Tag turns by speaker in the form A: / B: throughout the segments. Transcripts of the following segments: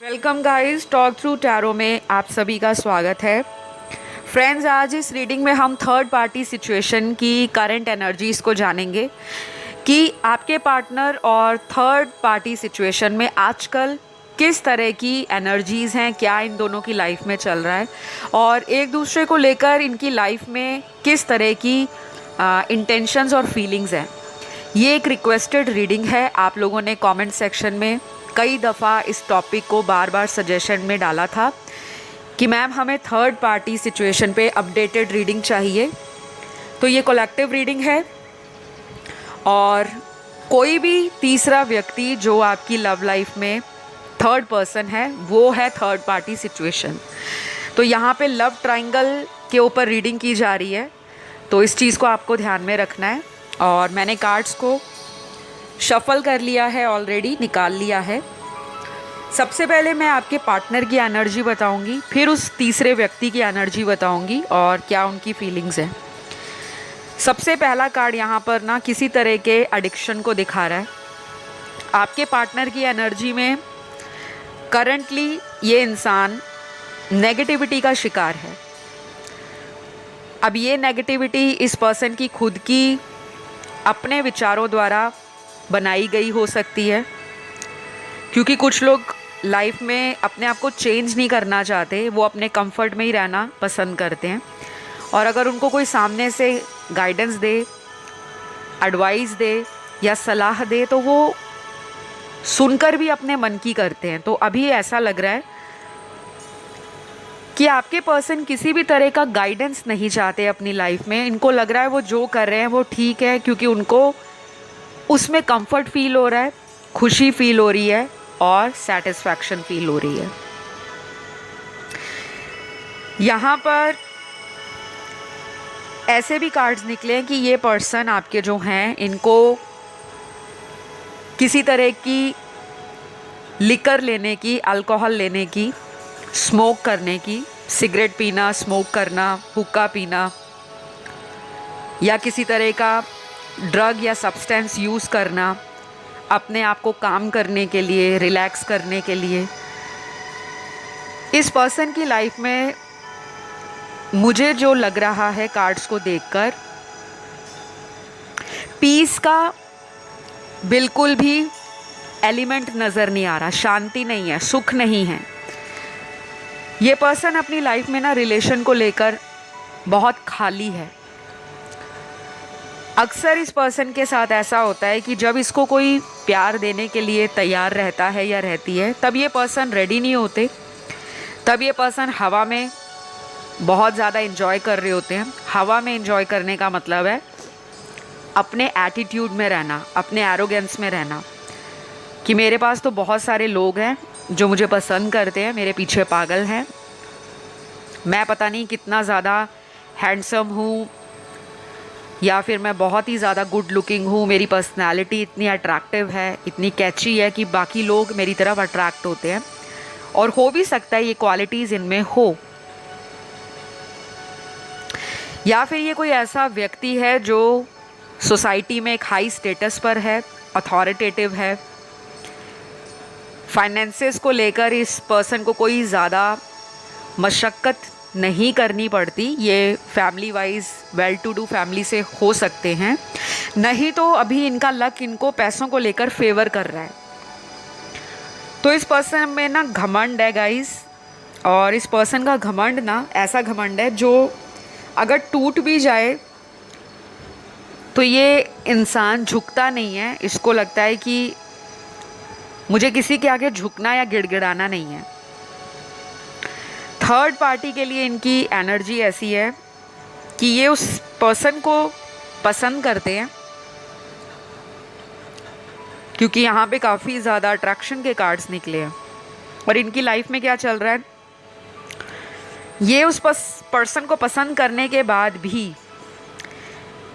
A: Welcome guys, talk through tarot में आप सभी का स्वागत है। फ्रेंड्स, आज इस रीडिंग में हम थर्ड पार्टी सिचुएशन की करंट एनर्जीज़ को जानेंगे कि आपके पार्टनर और थर्ड पार्टी सिचुएशन में आजकल किस तरह की एनर्जीज़ हैं, क्या इन दोनों की लाइफ में चल रहा है और एक दूसरे को लेकर इनकी लाइफ में किस तरह की इंटेंशंस और फीलिंग्स हैं। ये एक रिक्वेस्टेड रीडिंग है। आप लोगों ने कमेंट सेक्शन में कई दफ़ा इस टॉपिक को बार बार सजेशन में डाला था कि मैम हमें थर्ड पार्टी सिचुएशन पे अपडेटेड रीडिंग चाहिए। तो ये कलेक्टिव रीडिंग है और कोई भी तीसरा व्यक्ति जो आपकी लव लाइफ में थर्ड पर्सन है वो है थर्ड पार्टी सिचुएशन। तो यहाँ पे लव ट्रायंगल के ऊपर रीडिंग की जा रही है, तो इस चीज़ को आपको ध्यान में रखना है। और मैंने कार्ड्स को शफल कर लिया है, ऑलरेडी निकाल लिया है। सबसे पहले मैं आपके पार्टनर की एनर्जी बताऊंगी, फिर उस तीसरे व्यक्ति की एनर्जी बताऊंगी और क्या उनकी फीलिंग्स हैं। सबसे पहला कार्ड यहाँ पर ना किसी तरह के एडिक्शन को दिखा रहा है। आपके पार्टनर की एनर्जी में करंटली ये इंसान नेगेटिविटी का शिकार है। अब ये नेगेटिविटी इस पर्सन की खुद की अपने विचारों द्वारा बनाई गई हो सकती है, क्योंकि कुछ लोग लाइफ में अपने आप को चेंज नहीं करना चाहते, वो अपने कंफर्ट में ही रहना पसंद करते हैं। और अगर उनको कोई सामने से गाइडेंस दे, एडवाइस दे या सलाह दे तो वो सुनकर भी अपने मन की करते हैं। तो अभी ऐसा लग रहा है कि आपके पर्सन किसी भी तरह का गाइडेंस नहीं चाहते अपनी लाइफ में। इनको लग रहा है वो जो कर रहे हैं वो ठीक है, क्योंकि उनको उसमें कंफर्ट फील हो रहा है, खुशी फील हो रही है और सेटिस्फैक्शन फील हो रही है। यहाँ पर ऐसे भी कार्ड्स निकले हैं कि ये पर्सन आपके जो हैं इनको किसी तरह की लिकर लेने की, अल्कोहल लेने की, स्मोक करने की, सिगरेट पीना, स्मोक करना, हुक्का पीना या किसी तरह का ड्रग या सब्सटेंस यूज़ करना अपने आप को काम करने के लिए, रिलैक्स करने के लिए। इस पर्सन की लाइफ में मुझे जो लग रहा है कार्ड्स को देखकर, पीस का बिल्कुल भी एलिमेंट नज़र नहीं आ रहा, शांति नहीं है, सुख नहीं है। ये पर्सन अपनी लाइफ में ना रिलेशन को लेकर बहुत खाली है। अक्सर इस पर्सन के साथ ऐसा होता है कि जब इसको कोई प्यार देने के लिए तैयार रहता है या रहती है तब ये पर्सन रेडी नहीं होते, तब ये पर्सन हवा में बहुत ज़्यादा एंजॉय कर रहे होते हैं। हवा में एंजॉय करने का मतलब है अपने एटीट्यूड में रहना, अपने एरोगेंस में रहना कि मेरे पास तो बहुत सारे लोग हैं जो मुझे पसंद करते हैं, मेरे पीछे पागल हैं, मैं पता नहीं कितना ज़्यादा हैंडसम हूँ या फिर मैं बहुत ही ज़्यादा गुड लुकिंग हूँ, मेरी पर्सनालिटी इतनी अट्रैक्टिव है, इतनी कैची है कि बाकी लोग मेरी तरफ अट्रैक्ट होते हैं। और हो भी सकता है ये क्वालिटीज़ इनमें हो। या फिर ये कोई ऐसा व्यक्ति है जो सोसाइटी में एक हाई स्टेटस पर है, अथॉरिटेटिव है। फाइनेंसेस को लेकर इस पर्सन को कोई ज़्यादा मशक्क़त नहीं करनी पड़ती। ये family wise well to do family से हो सकते हैं, नहीं तो अभी इनका लक इनको पैसों को लेकर फेवर कर रहा है। तो इस पर्सन में ना घमंड है गाइस, और इस पर्सन का घमंड ना ऐसा घमंड है जो अगर टूट भी जाए तो ये इंसान झुकता नहीं है। इसको लगता है कि मुझे किसी के आगे झुकना या गिड़गिड़ाना नहीं है। थर्ड पार्टी के लिए इनकी एनर्जी ऐसी है कि ये उस पर्सन को पसंद करते हैं, क्योंकि यहाँ पे काफ़ी ज़्यादा अट्रैक्शन के कार्ड्स निकले हैं। और इनकी लाइफ में क्या चल रहा है, ये उस पर्सन को पसंद करने के बाद भी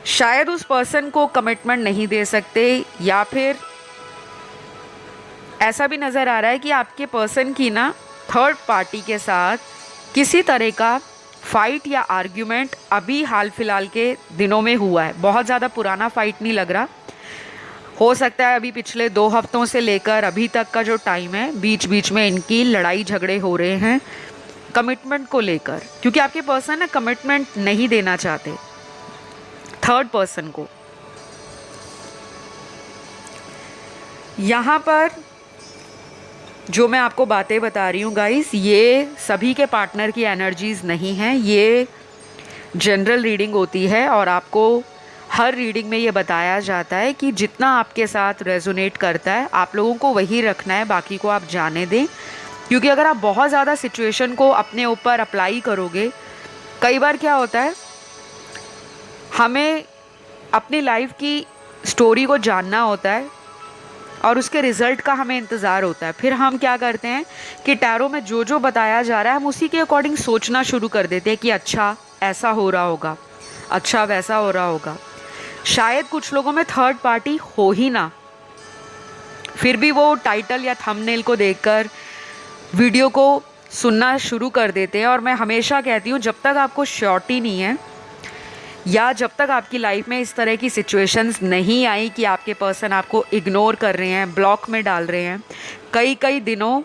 A: शायद उस पर्सन को कमिटमेंट नहीं दे सकते, या फिर ऐसा भी नज़र आ रहा है कि आपके पर्सन की ना थर्ड पार्टी के साथ किसी तरह का फ़ाइट या आर्ग्यूमेंट अभी हाल फिलहाल के दिनों में हुआ है। बहुत ज़्यादा पुराना फ़ाइट नहीं लग रहा, हो सकता है अभी पिछले 2 हफ्तों से लेकर अभी तक का जो टाइम है, बीच बीच में इनकी लड़ाई झगड़े हो रहे हैं कमिटमेंट को लेकर, क्योंकि आपके पर्सन ना कमिटमेंट नहीं देना चाहते थर्ड पर्सन को। यहाँ पर जो मैं आपको बातें बता रही हूँ गाइस, ये सभी के पार्टनर की एनर्जीज नहीं हैं, ये जनरल रीडिंग होती है और आपको हर रीडिंग में ये बताया जाता है कि जितना आपके साथ रेजोनेट करता है आप लोगों को वही रखना है, बाकी को आप जाने दें। क्योंकि अगर आप बहुत ज़्यादा सिचुएशन को अपने ऊपर अप्लाई करोगे, कई बार क्या होता है, हमें अपनी लाइफ की स्टोरी को जानना होता है और उसके रिज़ल्ट का हमें इंतज़ार होता है। फिर हम क्या करते हैं कि टैरो में जो जो बताया जा रहा है हम उसी के अकॉर्डिंग सोचना शुरू कर देते हैं कि अच्छा ऐसा हो रहा होगा, अच्छा वैसा हो रहा होगा। शायद कुछ लोगों में थर्ड पार्टी हो ही ना, फिर भी वो टाइटल या थंबनेल को देखकर वीडियो को सुनना शुरू कर देते हैं। और मैं हमेशा कहती हूँ, जब तक आपको श्योरिटी नहीं है या जब तक आपकी लाइफ में इस तरह की सिचुएशंस नहीं आई कि आपके पर्सन आपको इग्नोर कर रहे हैं, ब्लॉक में डाल रहे हैं, कई कई दिनों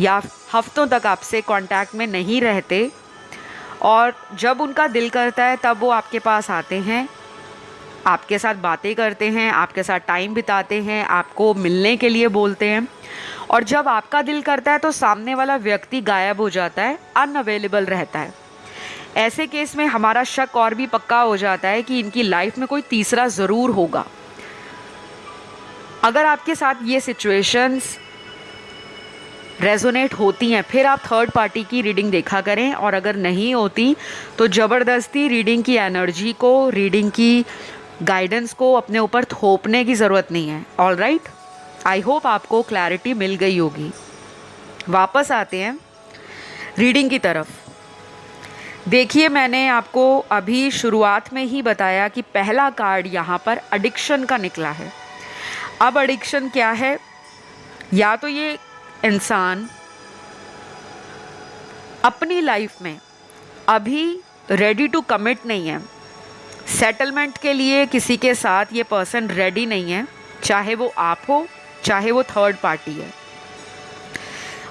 A: या हफ्तों तक आपसे कांटेक्ट में नहीं रहते, और जब उनका दिल करता है तब वो आपके पास आते हैं, आपके साथ बातें करते हैं, आपके साथ टाइम बिताते हैं, आपको मिलने के लिए बोलते हैं, और जब आपका दिल करता है तो सामने वाला व्यक्ति गायब हो जाता है, अनअवेलेबल रहता है। ऐसे केस में हमारा शक और भी पक्का हो जाता है कि इनकी लाइफ में कोई तीसरा ज़रूर होगा। अगर आपके साथ ये सिचुएशंस रेजोनेट होती हैं, फिर आप थर्ड पार्टी की रीडिंग देखा करें, और अगर नहीं होती तो ज़बरदस्ती रीडिंग की एनर्जी को, रीडिंग की गाइडेंस को अपने ऊपर थोपने की ज़रूरत नहीं है। ऑल राइट, आई होप आपको क्लैरिटी मिल गई होगी। वापस आते हैं रीडिंग की तरफ। देखिए, मैंने आपको अभी शुरुआत में ही बताया कि पहला कार्ड यहाँ पर एडिक्शन का निकला है। अब एडिक्शन क्या है? या तो ये इंसान अपनी लाइफ में अभी रेडी टू कमिट नहीं है, सेटलमेंट के लिए किसी के साथ ये पर्सन रेडी नहीं है, चाहे वो आप हो चाहे वो थर्ड पार्टी है।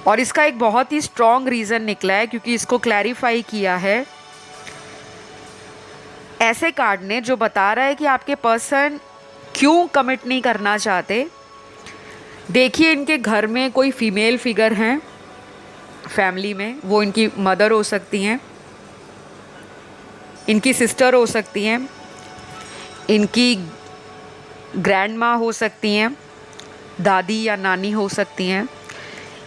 A: और इसका एक बहुत ही स्ट्रॉन्ग रीज़न निकला है, क्योंकि इसको क्लैरिफाई किया है ऐसे कार्ड ने जो बता रहा है कि आपके पर्सन क्यों कमिट नहीं करना चाहते। देखिए, इनके घर में कोई फीमेल फिगर हैं फैमिली में, वो इनकी मदर हो सकती हैं, इनकी सिस्टर हो सकती हैं, इनकी ग्रैंड माँ हो सकती हैं, दादी या नानी हो सकती हैं,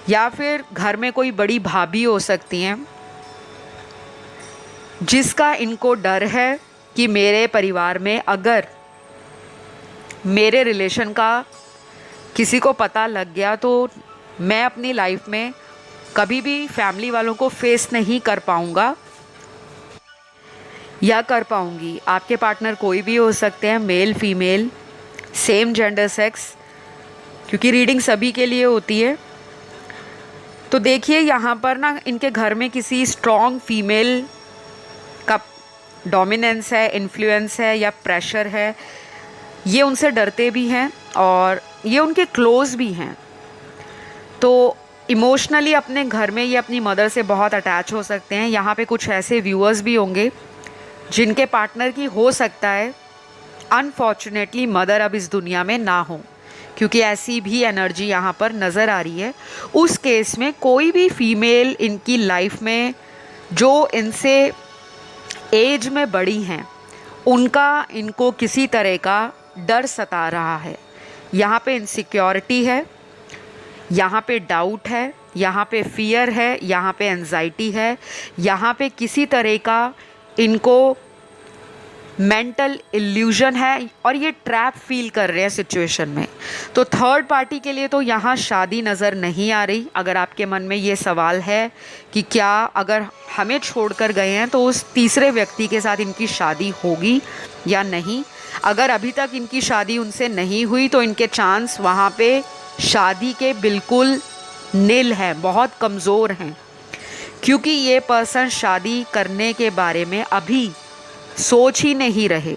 A: या फिर घर में कोई बड़ी भाभी हो सकती हैं, जिसका इनको डर है कि मेरे परिवार में अगर मेरे रिलेशन का किसी को पता लग गया तो मैं अपनी लाइफ में कभी भी फैमिली वालों को फेस नहीं कर पाऊँगा या कर पाऊँगी। आपके पार्टनर कोई भी हो सकते हैं, male female, same gender sex, क्योंकि रीडिंग सभी के लिए होती है। तो देखिए, यहाँ पर ना इनके घर में किसी स्ट्रॉन्ग फीमेल का डोमिनेंस है, इन्फ्लुएंस है या प्रेशर है। ये उनसे डरते भी हैं और ये उनके क्लोज़ भी हैं। तो इमोशनली अपने घर में ये अपनी मदर से बहुत अटैच हो सकते हैं। यहाँ पे कुछ ऐसे व्यूअर्स भी होंगे जिनके पार्टनर की हो सकता है अनफॉर्चुनेटली मदर अब इस दुनिया में ना हो, क्योंकि ऐसी भी एनर्जी यहाँ पर नज़र आ रही है। उस केस में कोई भी फीमेल इनकी लाइफ में जो इनसे एज में बड़ी हैं, उनका इनको किसी तरह का डर सता रहा है। यहाँ पे इनसिक्योरिटी है, यहाँ पे डाउट है, यहाँ पे फियर है, यहाँ पे एंजाइटी है, यहाँ पे किसी तरह का इनको मेंटल इल्यूजन है और ये ट्रैप फील कर रहे हैं सिचुएशन में। तो थर्ड पार्टी के लिए तो यहाँ शादी नज़र नहीं आ रही। अगर आपके मन में ये सवाल है कि क्या अगर हमें छोड़कर गए हैं तो उस तीसरे व्यक्ति के साथ इनकी शादी होगी या नहीं, अगर अभी तक इनकी शादी उनसे नहीं हुई तो इनके चांस वहाँ पे शादी के बिल्कुल नील हैं, बहुत कमज़ोर हैं, क्योंकि ये पर्सन शादी करने के बारे में अभी सोच ही नहीं रहे।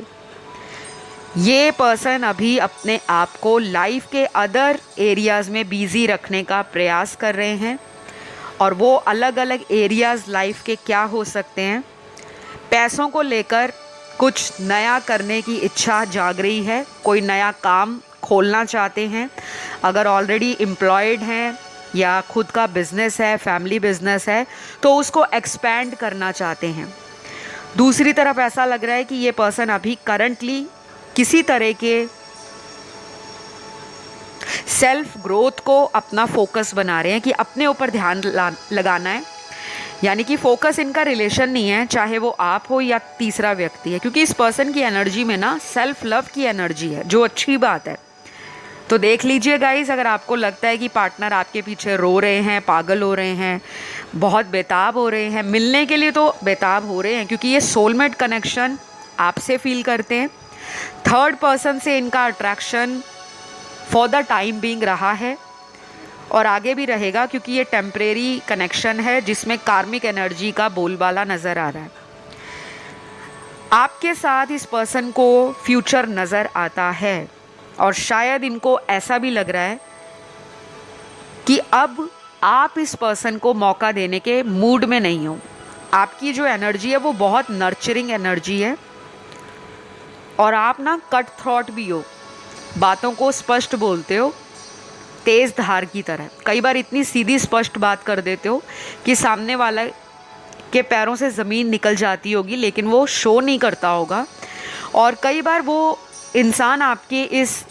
A: ये पर्सन अभी अपने आप को लाइफ के अदर एरियाज़ में बिज़ी रखने का प्रयास कर रहे हैं, और वो अलग अलग एरियाज़ लाइफ के क्या हो सकते हैं। पैसों को लेकर कुछ नया करने की इच्छा जाग रही है, कोई नया काम खोलना चाहते हैं। अगर ऑलरेडी एम्प्लॉयड हैं या खुद का बिज़नेस है, फैमिली बिज़नेस है, तो उसको एक्सपैंड करना चाहते हैं। दूसरी तरफ ऐसा लग रहा है कि ये पर्सन अभी करंटली किसी तरह के सेल्फ ग्रोथ को अपना फोकस बना रहे हैं, कि अपने ऊपर ध्यान लगाना है। यानी कि फोकस इनका रिलेशन नहीं है, चाहे वो आप हो या तीसरा व्यक्ति है, क्योंकि इस पर्सन की एनर्जी में ना सेल्फ लव की एनर्जी है, जो अच्छी बात है। तो देख लीजिए गाइस, अगर आपको लगता है कि पार्टनर आपके पीछे रो रहे हैं, पागल हो रहे हैं, बहुत बेताब हो रहे हैं, मिलने के लिए तो बेताब हो रहे हैं, क्योंकि ये सोलमेट कनेक्शन आपसे फील करते हैं। थर्ड पर्सन से इनका attraction for the time being रहा है और आगे भी रहेगा, क्योंकि ये टेम्परेरी कनेक्शन है जिसमें कार्मिक एनर्जी का बोलबाला नज़र आ रहा है। आपके साथ इस पर्सन को फ्यूचर नज़र आता है, और शायद इनको ऐसा भी लग रहा है कि अब आप इस पर्सन को मौका देने के मूड में नहीं हो। आपकी जो एनर्जी है वो बहुत नर्चरिंग एनर्जी है, और आप ना कट थ्रॉट भी हो, बातों को स्पष्ट बोलते हो, तेज़ धार की तरह। कई बार इतनी सीधी स्पष्ट बात कर देते हो कि सामने वाला के पैरों से ज़मीन निकल जाती होगी, लेकिन वो शो नहीं करता होगा। और कई बार वो इंसान आपके इस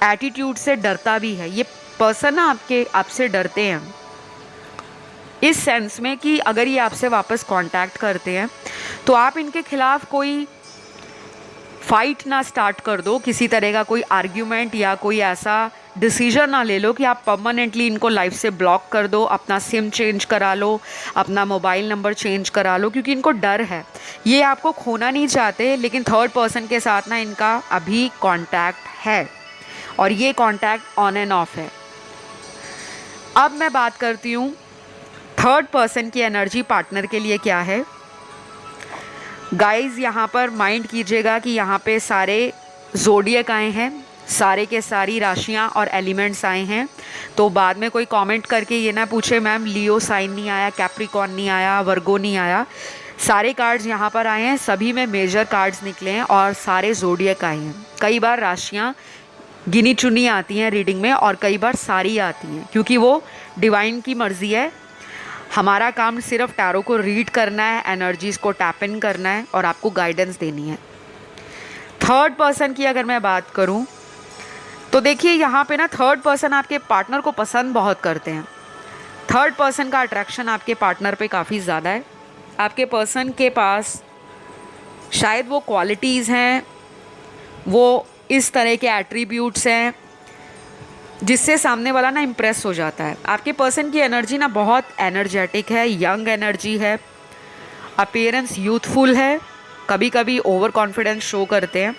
A: एटीट्यूड से डरता भी है। ये पर्सन ना आपसे डरते हैं, इस सेंस में कि अगर ये आपसे वापस कांटेक्ट करते हैं तो आप इनके खिलाफ कोई फाइट ना स्टार्ट कर दो, किसी तरह का कोई आर्ग्यूमेंट या कोई ऐसा डिसीजन ना ले लो कि आप परमानेंटली इनको लाइफ से ब्लॉक कर दो, अपना सिम चेंज करा लो, अपना मोबाइल नंबर चेंज करा लो, क्योंकि इनको डर है। ये आपको खोना नहीं चाहते, लेकिन थर्ड पर्सन के साथ ना इनका अभी कांटेक्ट है, और ये कांटेक्ट ऑन एंड ऑफ है। अब मैं बात करती हूँ थर्ड पर्सन की एनर्जी पार्टनर के लिए क्या है। गाइस, यहाँ पर माइंड कीजिएगा कि यहाँ पे सारे ज़ोडिएक आए हैं, सारे के सारी राशियाँ और एलिमेंट्स आए हैं। तो बाद में कोई कमेंट करके ये ना पूछे मैम लियो साइन नहीं आया, कैप्रिकॉन नहीं आया, वर्गो नहीं आया। सारे कार्ड्स यहाँ पर आए हैं, सभी में मेजर कार्ड्स निकले हैं और सारे ज़ोडिएक आए हैं। कई बार राशियाँ गिनी चुनी आती हैं रीडिंग में, और कई बार सारी आती हैं, क्योंकि वो डिवाइन की मर्ज़ी है। हमारा काम सिर्फ टैरो को रीड करना है, एनर्जीज़ को टैप इन करना है और आपको गाइडेंस देनी है। थर्ड पर्सन की अगर मैं बात करूं तो देखिए, यहाँ पे ना थर्ड पर्सन आपके पार्टनर को पसंद बहुत करते हैं। थर्ड पर्सन का अट्रैक्शन आपके पार्टनर पे काफ़ी ज़्यादा है। आपके पर्सन के पास शायद वो क्वालिटीज़ हैं, वो इस तरह के एट्रीब्यूट्स हैं जिससे सामने वाला ना इम्प्रेस हो जाता है। आपके पर्सन की एनर्जी ना बहुत एनर्जेटिक है, यंग एनर्जी है, अपीयरेंस यूथफुल है, कभी कभी ओवर कॉन्फिडेंस शो करते हैं,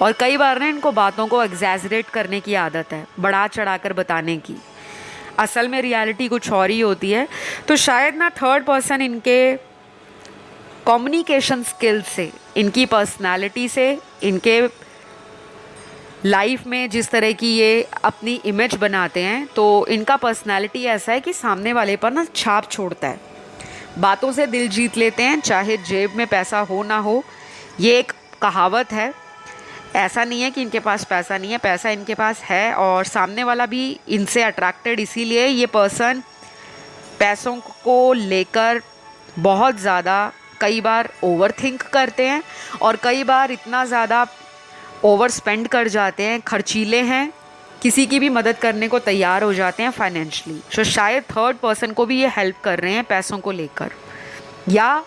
A: और कई बार ना इनको बातों को एग्जैजरेट करने की आदत है, बढ़ा चढ़ाकर बताने की। असल में रियलिटी कुछ और ही होती है। तो शायद ना थर्ड पर्सन इनके कम्युनिकेशन स्किल्स से, इनकी पर्सनालिटी से, इनके लाइफ में जिस तरह की ये अपनी इमेज बनाते हैं, तो इनका पर्सनालिटी ऐसा है कि सामने वाले पर ना छाप छोड़ता है। बातों से दिल जीत लेते हैं, चाहे जेब में पैसा हो ना हो। ये एक कहावत है, ऐसा नहीं है कि इनके पास पैसा नहीं है, पैसा इनके पास है, और सामने वाला भी इनसे अट्रैक्टेड इसीलिए। ये पर्सन पैसों को लेकर बहुत ज़्यादा कई बार ओवर थिंक करते हैं, और कई बार इतना ज़्यादा ओवर स्पेंड कर जाते हैं, खर्चीले हैं, किसी की भी मदद करने को तैयार हो जाते हैं फाइनेंशियली। तो शायद थर्ड पर्सन को भी ये हेल्प कर रहे हैं पैसों को लेकर, या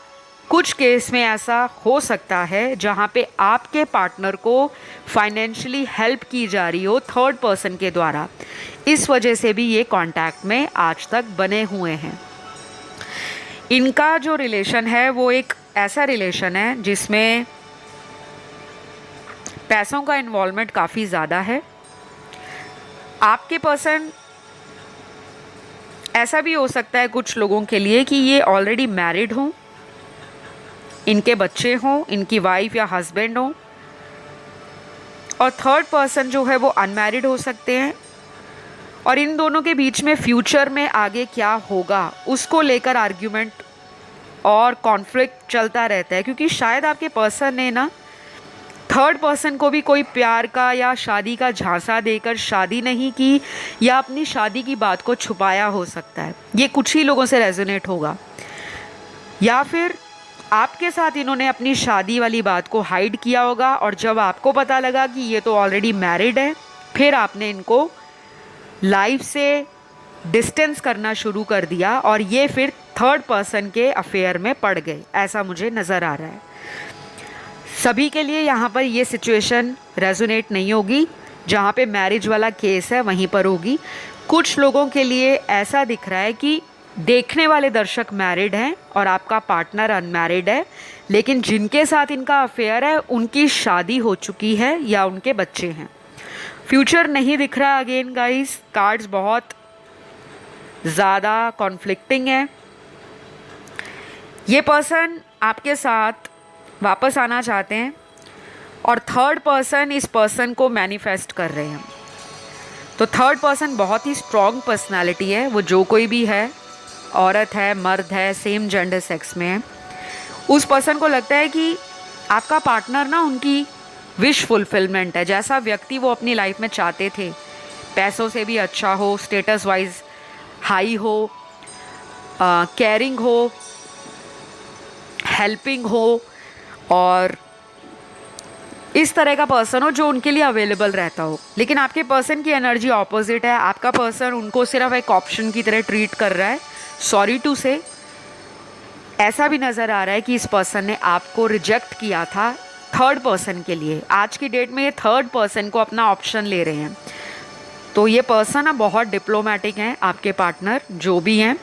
A: कुछ केस में ऐसा हो सकता है जहाँ पे आपके पार्टनर को फाइनेंशियली हेल्प की जा रही हो थर्ड पर्सन के द्वारा। इस वजह से भी ये कांटेक्ट में आज तक बने हुए हैं। इनका जो रिलेशन है वो एक ऐसा रिलेशन है जिसमें पैसों का इन्वॉल्वमेंट काफ़ी ज़्यादा है। आपके पर्सन, ऐसा भी हो सकता है कुछ लोगों के लिए कि ये ऑलरेडी मैरिड हों, इनके बच्चे हों, इनकी वाइफ या हस्बैंड हों, और थर्ड पर्सन जो है वो अनमैरिड हो सकते हैं, और इन दोनों के बीच में फ्यूचर में आगे क्या होगा उसको लेकर आर्ग्यूमेंट और कॉन्फ्लिक्ट चलता रहता है, क्योंकि शायद आपके पर्सन ने ना थर्ड पर्सन को भी कोई प्यार का या शादी का झांसा देकर शादी नहीं की, या अपनी शादी की बात को छुपाया हो सकता है। ये कुछ ही लोगों से रेजोनेट होगा। या फिर आपके साथ इन्होंने अपनी शादी वाली बात को हाइड किया होगा, और जब आपको पता लगा कि ये तो ऑलरेडी मैरिड है, फिर आपने इनको लाइफ से डिस्टेंस करना शुरू कर दिया और ये फिर थर्ड पर्सन के अफेयर में पड़ गए। ऐसा मुझे नज़र आ रहा है। सभी के लिए यहाँ पर ये सिचुएशन रेजोनेट नहीं होगी। जहाँ पे मैरिज वाला केस है वहीं पर होगी। कुछ लोगों के लिए ऐसा दिख रहा है कि देखने वाले दर्शक मैरिड हैं और आपका पार्टनर अनमैरिड है, लेकिन जिनके साथ इनका अफेयर है उनकी शादी हो चुकी है या उनके बच्चे हैं। फ्यूचर नहीं दिख रहा। अगेन गाइस, कार्ड्स बहुत ज़्यादा कॉन्फ्लिक्टिंग है। ये पर्सन आपके साथ वापस आना चाहते हैं और थर्ड पर्सन इस पर्सन को मैनिफेस्ट कर रहे हैं। तो थर्ड पर्सन बहुत ही स्ट्रॉन्ग पर्सनालिटी है। वो जो कोई भी है, औरत है, मर्द है, सेम जेंडर सेक्स में है, उस पर्सन को लगता है कि आपका पार्टनर ना उनकी विश फुलफिलमेंट है। जैसा व्यक्ति वो अपनी लाइफ में चाहते थे, पैसों से भी अच्छा हो, स्टेटस वाइज हाई हो, केयरिंग हो, हेल्पिंग हो, और इस तरह का पर्सन हो जो उनके लिए अवेलेबल रहता हो। लेकिन आपके पर्सन की एनर्जी ऑपोजिट है। आपका पर्सन उनको सिर्फ एक ऑप्शन की तरह ट्रीट कर रहा है। सॉरी टू से, ऐसा भी नज़र आ रहा है कि इस पर्सन ने आपको रिजेक्ट किया था थर्ड पर्सन के लिए। आज की डेट में ये थर्ड पर्सन को अपना ऑप्शन ले रहे हैं। तो ये पर्सन अब बहुत डिप्लोमेटिक हैं, आपके पार्टनर जो भी हैं।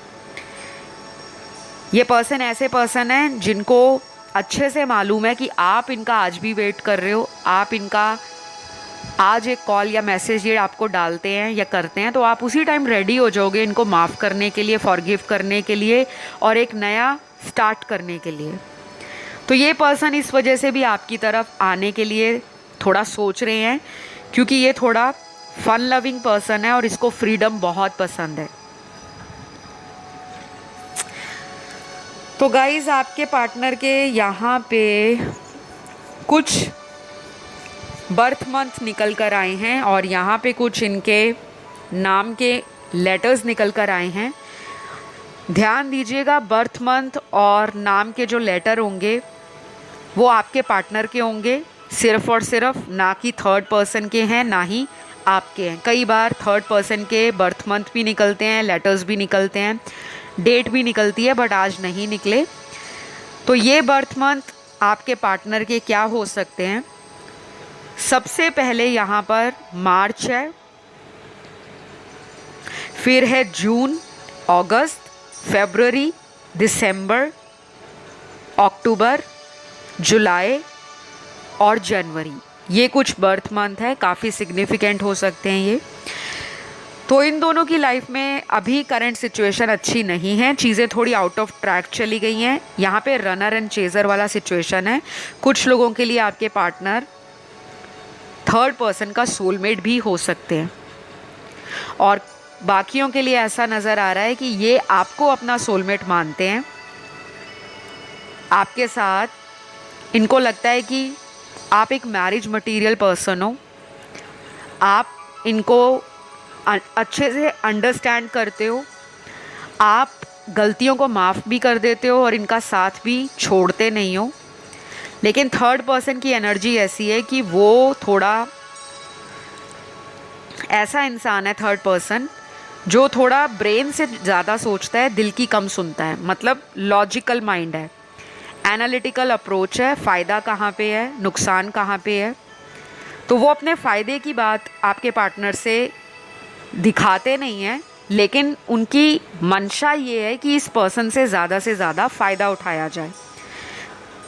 A: ये पर्सन ऐसे पर्सन हैं जिनको अच्छे से मालूम है कि आप इनका आज भी वेट कर रहे हो। आप इनका आज एक कॉल या मैसेज ये आपको डालते हैं या करते हैं तो आप उसी टाइम रेडी हो जाओगे इनको माफ़ करने के लिए, फॉरगिव करने के लिए और एक नया स्टार्ट करने के लिए। तो ये पर्सन इस वजह से भी आपकी तरफ आने के लिए थोड़ा सोच रहे हैं, क्योंकि ये थोड़ा फन लविंग पर्सन है और इसको फ्रीडम बहुत पसंद है। तो गाइज़, आपके पार्टनर के यहाँ पे कुछ बर्थ मंथ निकल कर आए हैं और यहाँ पे कुछ इनके नाम के लेटर्स निकल कर आए हैं। ध्यान दीजिएगा, बर्थ मंथ और नाम के जो लेटर होंगे वो आपके पार्टनर के होंगे, सिर्फ और सिर्फ, ना कि थर्ड पर्सन के हैं, ना ही आपके हैं। कई बार थर्ड पर्सन के बर्थ मंथ भी निकलते हैं, लेटर्स भी निकलते हैं, डेट भी निकलती है, बट आज नहीं निकले। तो ये बर्थ मंथ आपके पार्टनर के क्या हो सकते हैं? सबसे पहले यहाँ पर मार्च है, फिर है जून, अगस्त, फरवरी, दिसंबर, अक्टूबर, जुलाई और जनवरी। ये कुछ बर्थ मंथ है, काफ़ी सिग्निफिकेंट हो सकते हैं ये। तो इन दोनों की लाइफ में अभी करंट सिचुएशन अच्छी नहीं है, चीज़ें थोड़ी आउट ऑफ ट्रैक चली गई हैं। यहाँ पे रनर एंड चेज़र वाला सिचुएशन है। कुछ लोगों के लिए आपके पार्टनर थर्ड पर्सन का सोलमेट भी हो सकते हैं और बाकियों के लिए ऐसा नज़र आ रहा है कि ये आपको अपना सोलमेट मानते हैं। आपके साथ इनको लगता है कि आप एक मैरिज मटेरियल पर्सन हो, आप इनको अच्छे से अंडरस्टैंड करते हो, आप गलतियों को माफ़ भी कर देते हो और इनका साथ भी छोड़ते नहीं हो। लेकिन थर्ड पर्सन की एनर्जी ऐसी है कि वो थोड़ा ऐसा इंसान है, थर्ड पर्सन, जो थोड़ा ब्रेन से ज़्यादा सोचता है, दिल की कम सुनता है। मतलब लॉजिकल माइंड है, एनालिटिकल अप्रोच है, फ़ायदा कहाँ पे है, नुकसान कहाँ पे है। तो वो अपने फ़ायदे की बात आपके पार्टनर से दिखाते नहीं हैं, लेकिन उनकी मंशा ये है कि इस पर्सन से ज़्यादा फ़ायदा उठाया जाए।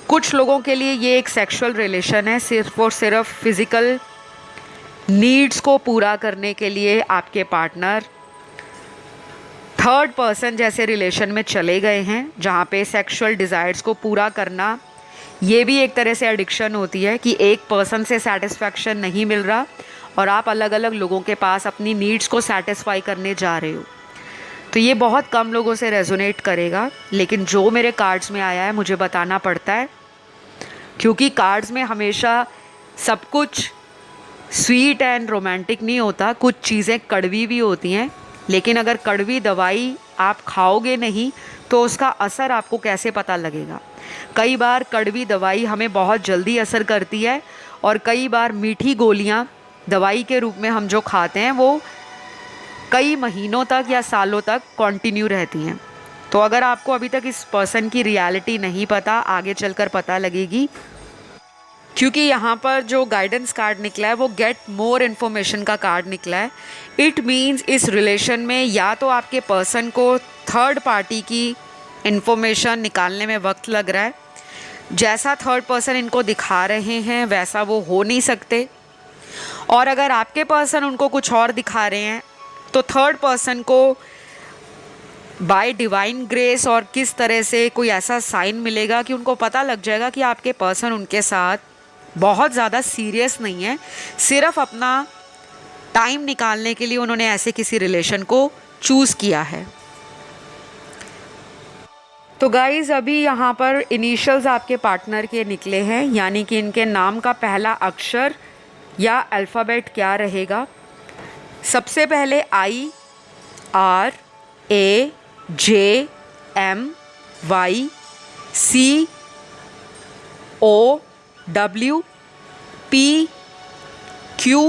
A: कुछ लोगों के लिए ये एक सेक्सुअल रिलेशन है, सिर्फ और सिर्फ फिज़िकल नीड्स को पूरा करने के लिए आपके पार्टनर थर्ड पर्सन जैसे रिलेशन में चले गए हैं, जहाँ पे सेक्सुअल डिज़ायर्स को पूरा करना ये भी एक तरह से एडिक्शन होती है कि एक पर्सन से सेटिस्फैक्शन नहीं मिल रहा और आप अलग अलग लोगों के पास अपनी नीड्स को सेटिस्फाई करने जा रहे हो। तो ये बहुत कम लोगों से रेजोनेट करेगा, लेकिन जो मेरे कार्ड्स में आया है मुझे बताना पड़ता है, क्योंकि कार्ड्स में हमेशा सब कुछ स्वीट एंड रोमांटिक नहीं होता, कुछ चीज़ें कड़वी भी होती हैं। लेकिन अगर कड़वी दवाई आप खाओगे नहीं तो उसका असर आपको कैसे पता लगेगा। कई बार कड़वी दवाई हमें बहुत जल्दी असर करती है और कई बार मीठी गोलियां दवाई के रूप में हम जो खाते हैं वो कई महीनों तक या सालों तक कंटिन्यू रहती हैं। तो अगर आपको अभी तक इस पर्सन की रियलिटी नहीं पता, आगे चलकर पता लगेगी, क्योंकि यहाँ पर जो गाइडेंस कार्ड निकला है वो गेट मोर इन्फॉर्मेशन का कार्ड निकला है। इट मीन्स इस रिलेशन में या तो आपके पर्सन को थर्ड पार्टी की इन्फॉर्मेशन निकालने में वक्त लग रहा है, जैसा थर्ड पर्सन इनको दिखा रहे हैं वैसा वो हो नहीं सकते, और अगर आपके पर्सन उनको कुछ और दिखा रहे हैं तो थर्ड पर्सन को बाय डिवाइन ग्रेस और किस तरह से कोई ऐसा साइन मिलेगा कि उनको पता लग जाएगा कि आपके पर्सन उनके साथ बहुत ज़्यादा सीरियस नहीं है, सिर्फ अपना टाइम निकालने के लिए उन्होंने ऐसे किसी रिलेशन को चूज़ किया है। तो गाइज़ अभी यहाँ पर इनिशियल्स आपके पार्टनर के निकले हैं, यानी कि इनके नाम का पहला अक्षर या अल्फ़ाबेट क्या रहेगा। सबसे पहले I R A J M Y C O W P Q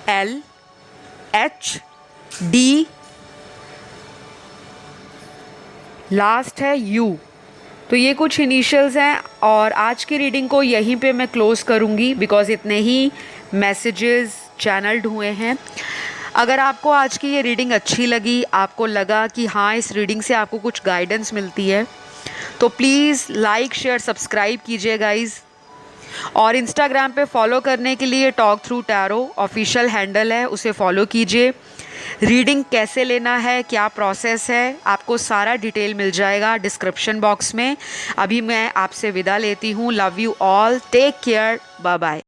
A: L H D, last है U। तो ये कुछ इनिशियल्स हैं और आज की रीडिंग को यहीं पे मैं क्लोज़ करूँगी, बिकॉज़ इतने ही मैसेजेस चैनल्ड हुए हैं। अगर आपको आज की ये रीडिंग अच्छी लगी, आपको लगा कि हाँ इस रीडिंग से आपको कुछ गाइडेंस मिलती है, तो प्लीज़ लाइक शेयर सब्सक्राइब कीजिए गाइज़। और इंस्टाग्राम पे फॉलो करने के लिए talk through tarot official handle है, उसे फॉलो कीजिए। रीडिंग कैसे लेना है, क्या प्रोसेस है, आपको सारा डिटेल मिल जाएगा डिस्क्रिप्शन बॉक्स में। अभी मैं आपसे विदा लेती हूँ। Love you all, take care, bye bye.